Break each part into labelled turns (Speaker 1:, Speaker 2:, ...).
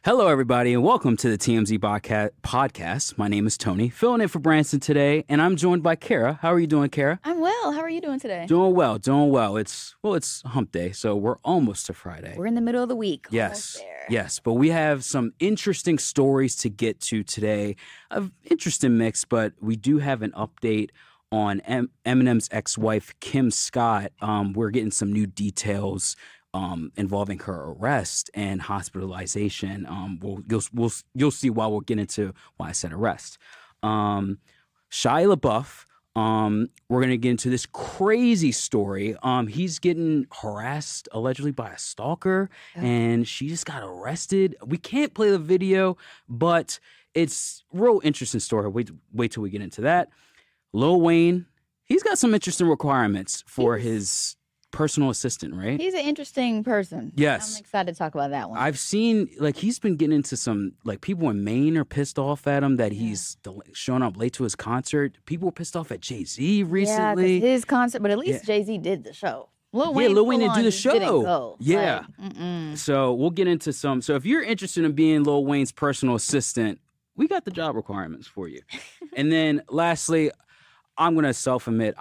Speaker 1: Hello, everybody, and welcome to the TMZ podcast. My name is Tony, filling in for Branson today, and I'm joined by Kara. How are you doing, Kara?
Speaker 2: I'm well. How are you doing today?
Speaker 1: Doing well, doing well. It's hump day, so we're almost to Friday.
Speaker 2: We're in the middle of the week.
Speaker 1: Yes,
Speaker 2: Almost there.
Speaker 1: yes, but we have some interesting stories to get to today. An interesting mix, but we do have an update on Eminem's ex-wife, Kim Scott. We're getting some new details involving her arrest and hospitalization. You'll see why we'll get into why I said arrest. Shia LaBeouf. We're gonna get into this crazy story. He's getting harassed allegedly by a stalker, and she just got arrested. We can't play the video, but it's a real interesting story. Wait till we get into that. Lil Wayne, he's got some interesting requirements for his personal assistant, right?
Speaker 2: He's an interesting person.
Speaker 1: Yes.
Speaker 2: I'm excited to talk about that one.
Speaker 1: I've seen, he's been getting into some, people in Maine are pissed off at him that he's showing up late to his concert. People were pissed off at Jay-Z recently.
Speaker 2: Yeah, his concert, but at least Jay-Z did the show. Lil Wayne
Speaker 1: didn't do the show.
Speaker 2: Didn't go.
Speaker 1: Yeah. So we'll get into some. So if you're interested in being Lil Wayne's personal assistant, we got the job requirements for you. And then lastly, I'm going to self-admit,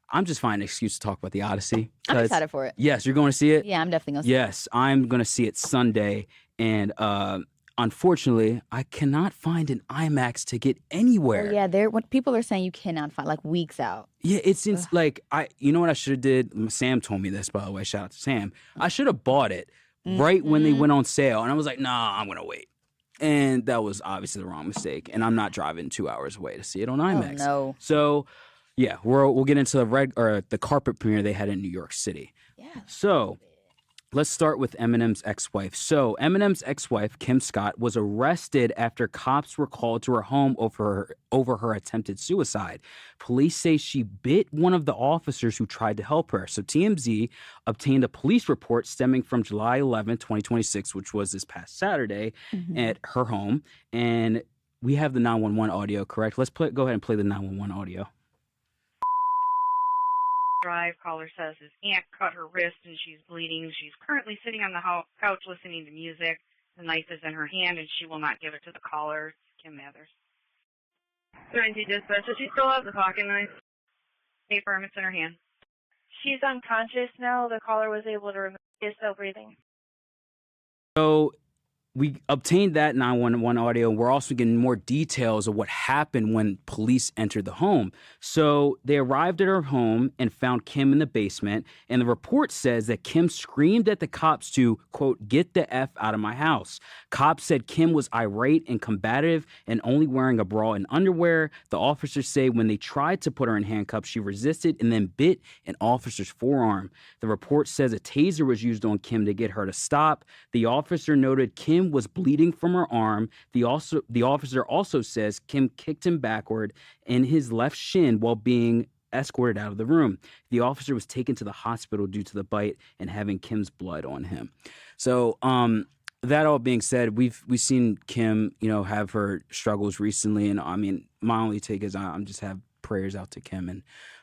Speaker 1: I'm just finding an excuse to talk about the Odyssey.
Speaker 2: I'm excited for it.
Speaker 1: Yes, you're going to see it?
Speaker 2: Yeah, I'm definitely going to see it.
Speaker 1: Yes, I'm going to see it Sunday. And unfortunately, I cannot find an IMAX ticket anywhere.
Speaker 2: Oh, yeah, what people are saying you cannot find, weeks out.
Speaker 1: Yeah, you know what I should have did? Sam told me this, by the way. Shout out to Sam. I should have bought it right when they went on sale. And I was like, nah, I'm going to wait. And that was obviously the wrong mistake. And I'm not driving 2 hours away to see it on IMAX.
Speaker 2: Oh, no.
Speaker 1: So, yeah, we'll get into the carpet premiere they had in New York City.
Speaker 2: Yeah.
Speaker 1: So let's start with Eminem's ex-wife. So Eminem's ex-wife, Kim Scott, was arrested after cops were called to her home over her attempted suicide. Police say she bit one of the officers who tried to help her. So TMZ obtained a police report stemming from July 11, 2026, which was this past Saturday, at her home. And we have the 911 audio, correct? Let's go ahead and play the 911 audio.
Speaker 3: Caller says his aunt cut her wrist and she's bleeding. She's currently sitting on the couch listening to music. The knife is in her hand and she will not give it to the caller. Kim Mathers.
Speaker 4: 20 dispatch. Does she still have the pocket knife?
Speaker 3: Hey, firm, it's in her hand.
Speaker 4: She's unconscious now. The caller was able to remove. She is still breathing.
Speaker 1: So we obtained that 911 audio. We're also getting more details of what happened when police entered the home. So they arrived at her home and found Kim in the basement. And the report says that Kim screamed at the cops to, quote, get the F out of my house. Cops said Kim was irate and combative and only wearing a bra and underwear. The officers say when they tried to put her in handcuffs, she resisted and then bit an officer's forearm. The report says a taser was used on Kim to get her to stop. The officer noted Kim was bleeding from her arm. The officer also says Kim kicked him backward in his left shin while being escorted out of the room. The officer was taken to the hospital due to the bite and having Kim's blood on him. So, that all being said, we've seen Kim, have her struggles recently, and I mean, my only take is I'm just have prayers out to Kim,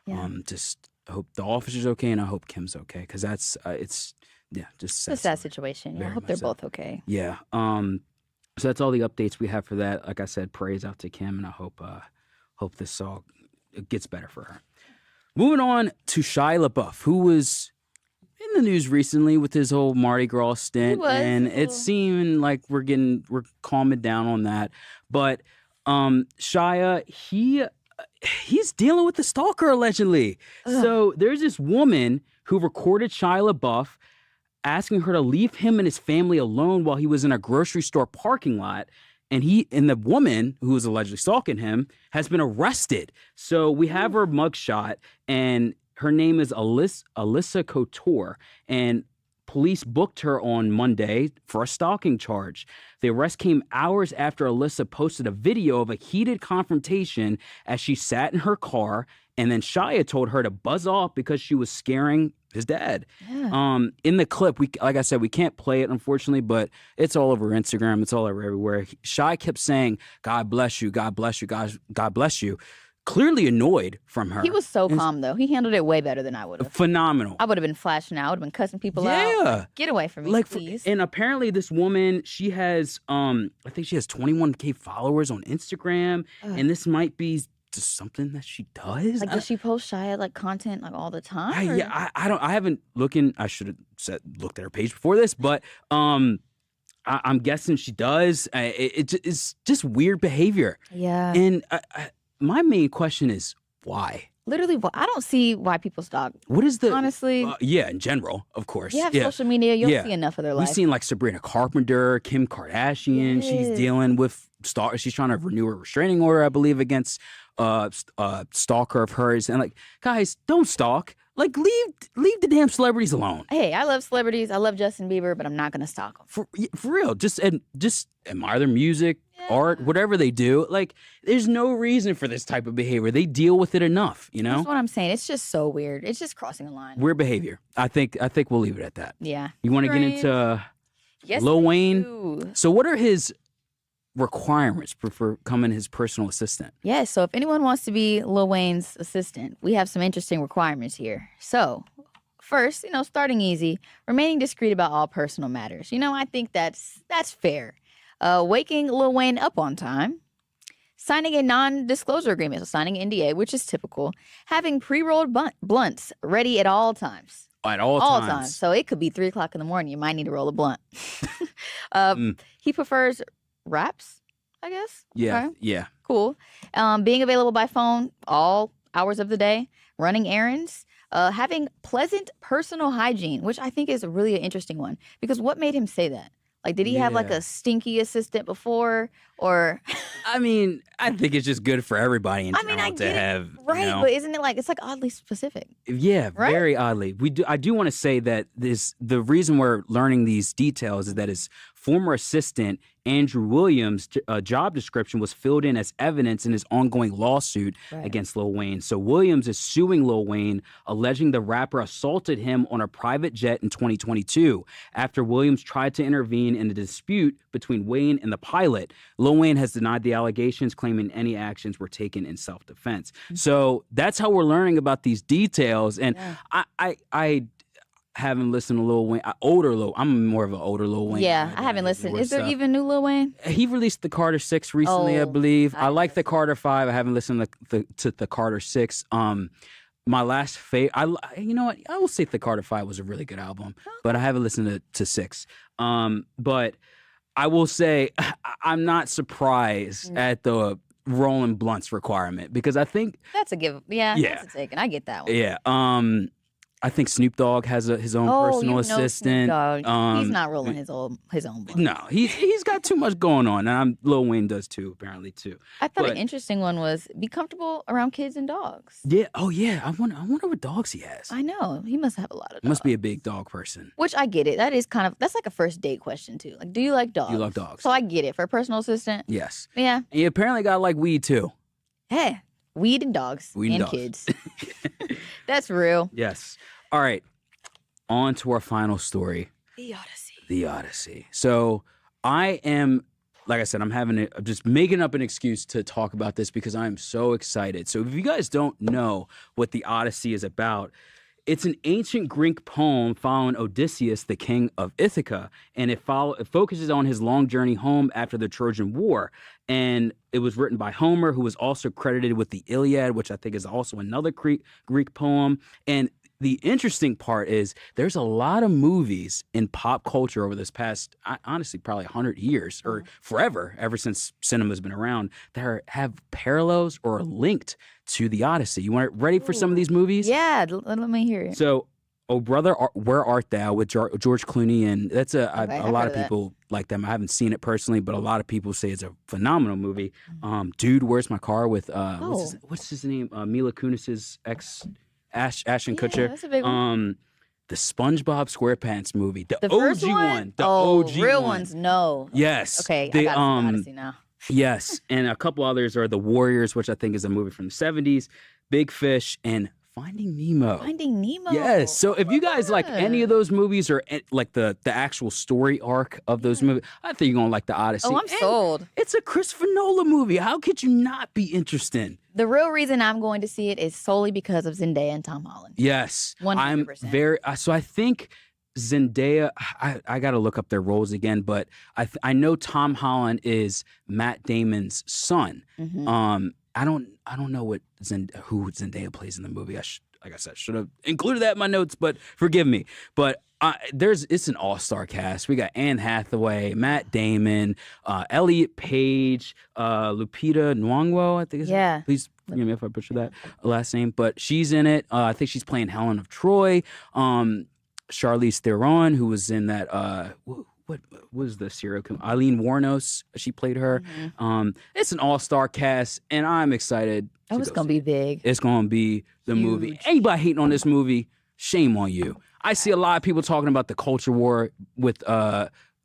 Speaker 1: and just hope the officer's okay, and I hope Kim's okay, because that's just
Speaker 2: It's a sad situation. I hope they're both okay.
Speaker 1: Yeah. So that's all the updates we have for that. Like I said, prayers out to Kim, and I hope this all gets better for her. Moving on to Shia LaBeouf, who was in the news recently with his whole Mardi Gras stint, and it's seeming like we're calming down on that. But Shia, he's dealing with the stalker allegedly. So there's this woman who recorded Shia LaBeouf asking her to leave him and his family alone while he was in a grocery store parking lot. And the woman who was allegedly stalking him has been arrested. So we have her mugshot, and her name is Alyssa Couture. And police booked her on Monday for a stalking charge. The arrest came hours after Alyssa posted a video of a heated confrontation as she sat in her car, and then Shia told her to buzz off because she was scaring his dad. Yeah. In the clip, like I said, we can't play it, unfortunately, but it's all over Instagram. It's all over everywhere. Shia kept saying, God bless you, God bless you, God bless you. clearly annoyed from her.
Speaker 2: He was so calm though. He handled it way better than I would have.
Speaker 1: Phenomenal.
Speaker 2: I would have been flashing out. I would have been cussing people out. Like, get away from me, please.
Speaker 1: And apparently this woman, she has, I think she has 21K followers on Instagram. And this might be just something that she does.
Speaker 2: Like, does she post Shia like content like all the time?
Speaker 1: I haven't I should have looked at her page before this, but I'm guessing she does. It's just weird behavior.
Speaker 2: Yeah.
Speaker 1: And my main question is why?
Speaker 2: Literally, I don't see why people stalk.
Speaker 1: What is the
Speaker 2: honestly?
Speaker 1: In general, of course.
Speaker 2: You have social media, you'll see enough of their life.
Speaker 1: We've seen like Sabrina Carpenter, Kim Kardashian.
Speaker 2: Yes.
Speaker 1: She's dealing with she's trying to renew her restraining order, I believe, against stalker of hers. And like, guys, don't stalk. Like, leave the damn celebrities alone.
Speaker 2: Hey, I love celebrities. I love Justin Bieber, but I'm not gonna stalk them.
Speaker 1: For real, just admire their music, art, whatever they do. Like, there's no reason for this type of behavior. They deal with it enough, you know.
Speaker 2: That's what I'm saying. It's just so weird. It's just crossing a line.
Speaker 1: Weird behavior. I think we'll leave it at that.
Speaker 2: Yeah.
Speaker 1: You want to get into Lil Wayne? So, what are his requirements for becoming his personal assistant?
Speaker 2: Yes, so if anyone wants to be Lil Wayne's assistant, we have some interesting requirements here. So, first, starting easy, remaining discreet about all personal matters. I think that's fair. Waking Lil Wayne up on time, signing a non-disclosure agreement, so signing an NDA, which is typical, having pre-rolled blunts ready at all times.
Speaker 1: At all times.
Speaker 2: So it could be 3 o'clock in the morning. You might need to roll a blunt. He prefers raps, I guess.
Speaker 1: Yeah,
Speaker 2: okay.
Speaker 1: Yeah.
Speaker 2: Cool. Being available by phone all hours of the day, running errands, having pleasant personal hygiene, which I think is a really interesting one. Because what made him say that? Like, did he have like a stinky assistant before, or?
Speaker 1: I mean, I think it's just good for everybody in general to have.
Speaker 2: Right, but isn't it like it's like oddly specific?
Speaker 1: Yeah, right? Very oddly. I do want to say that the reason we're learning these details is that his former assistant Andrew Williams' job description was filled in as evidence in his ongoing lawsuit against Lil Wayne. So Williams is suing Lil Wayne, alleging the rapper assaulted him on a private jet in 2022. After Williams tried to intervene in a dispute between Wayne and the pilot, Lil Wayne has denied the allegations, claiming any actions were taken in self-defense. Mm-hmm. So that's how we're learning about these details. And I haven't listened to Lil Wayne. I'm more of an older Lil Wayne.
Speaker 2: Yeah, I haven't listened. Is there even new Lil Wayne?
Speaker 1: He released the Carter 6 recently, I believe. I like the Carter 5. I haven't listened to the Carter 6. My last favorite, you know what? I will say the Carter 5 was a really good album, but I haven't listened to 6. But I will say I'm not surprised at the rolling blunts requirement, because I think
Speaker 2: that's a give. Yeah, that's a take, and I get that one.
Speaker 1: Yeah. I think Snoop Dogg has his own personal assistant.
Speaker 2: He's not rolling his own blunt.
Speaker 1: No, he's got too much going on, and Lil Wayne does too, apparently too.
Speaker 2: I thought an interesting one was be comfortable around kids and dogs.
Speaker 1: Yeah. Oh yeah. I wonder what dogs he has.
Speaker 2: I know he must have a lot of dogs.
Speaker 1: Must be a big dog person.
Speaker 2: Which I get it. That's like a first date question too. Like, do you like dogs?
Speaker 1: You love dogs.
Speaker 2: So I get it for a personal assistant.
Speaker 1: Yes.
Speaker 2: Yeah.
Speaker 1: And you apparently got like weed too.
Speaker 2: Hey, weed and dogs and kids. That's real.
Speaker 1: Yes. All right, on to our final story. The Odyssey. So I am, like I said, I'm just making up an excuse to talk about this because I'm so excited. So if you guys don't know what the Odyssey is about, it's an ancient Greek poem following Odysseus, the king of Ithaca, and it focuses on his long journey home after the Trojan War. And it was written by Homer, who was also credited with the Iliad, which I think is also another Greek poem. And the interesting part is there's a lot of movies in pop culture over this past, honestly, probably 100 years or forever, ever since cinema's been around, that have parallels or are linked to the Odyssey. You ready for some of these movies?
Speaker 2: Yeah, let me hear it.
Speaker 1: So, Oh Brother, Where Art Thou with George Clooney, and that's a lot of people like them. I haven't seen it personally, but a lot of people say it's a phenomenal movie. Dude, Where's My Car with what's his name? Mila Kunis's ex. Ashton Kutcher.
Speaker 2: That's a big one.
Speaker 1: The SpongeBob SquarePants movie, the
Speaker 2: OG
Speaker 1: one, the OG
Speaker 2: real
Speaker 1: one.
Speaker 2: Ones, no.
Speaker 1: Yes.
Speaker 2: Okay, I got some Odyssey now.
Speaker 1: Yes, and a couple others are The Warriors, which I think is a movie from the 70s, Big Fish, and Finding Nemo.
Speaker 2: Finding Nemo.
Speaker 1: Yes. So if you guys like any of those movies or like the actual story arc of those movies, I think you're going to like The Odyssey.
Speaker 2: Oh, I'm sold.
Speaker 1: It's a Christopher Nolan movie. How could you not be interested?
Speaker 2: The real reason I'm going to see it is solely because of Zendaya and Tom Holland.
Speaker 1: Yes.
Speaker 2: 100%.
Speaker 1: I'm very so I think Zendaya, I got to look up their roles again, but I know Tom Holland is Matt Damon's son.
Speaker 2: Mhm.
Speaker 1: I don't know who Zendaya plays in the movie. Like I said, should have included that in my notes, but forgive me. But it's an all-star cast. We got Anne Hathaway, Matt Damon, Elliot Page, Lupita Nyong'o, I think is
Speaker 2: Yeah.
Speaker 1: Please forgive me if I butcher that last name, but she's in it. I think she's playing Helen of Troy. Charlize Theron, who was in that what was the serial killer? Eileen Wuornos, she played her.
Speaker 2: Mm-hmm.
Speaker 1: It's an all-star cast, and I'm excited.
Speaker 2: Oh, it's gonna be big.
Speaker 1: It's gonna be the movie.
Speaker 2: Huge.
Speaker 1: Anybody hating on this movie, shame on you. I see a lot of people talking about the culture war with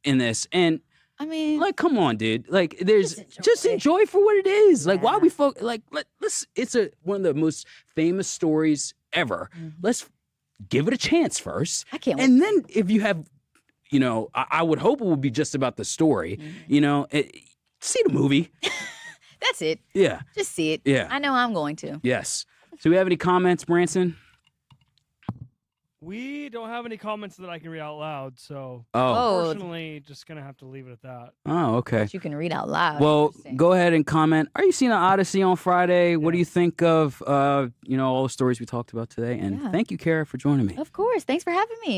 Speaker 1: in this, and
Speaker 2: I mean,
Speaker 1: like, come on, dude. Like, there's
Speaker 2: Just
Speaker 1: just
Speaker 2: enjoy.
Speaker 1: enjoy for what it is. Like, why
Speaker 2: Yeah.
Speaker 1: we let's. It's one of the most famous stories ever. Let's give it a chance first.
Speaker 2: I can't wait.
Speaker 1: And then if you have, I would hope it would be just about the story. See the movie.
Speaker 2: That's it.
Speaker 1: Yeah.
Speaker 2: Just see it.
Speaker 1: Yeah.
Speaker 2: I know I'm going to.
Speaker 1: Yes. So we have any comments, Branson?
Speaker 5: We don't have any comments that I can read out loud, so
Speaker 1: Oh.
Speaker 5: unfortunately, just gonna have to leave it at that.
Speaker 1: Oh, okay.
Speaker 2: That you can read out loud.
Speaker 1: Well,
Speaker 2: Interesting.
Speaker 1: go ahead and comment. Are you seeing the Odyssey on Friday? What do you think of all the stories we talked about today? And
Speaker 2: Yeah.
Speaker 1: thank you, Kara, for joining me.
Speaker 2: Of course. Thanks for having me.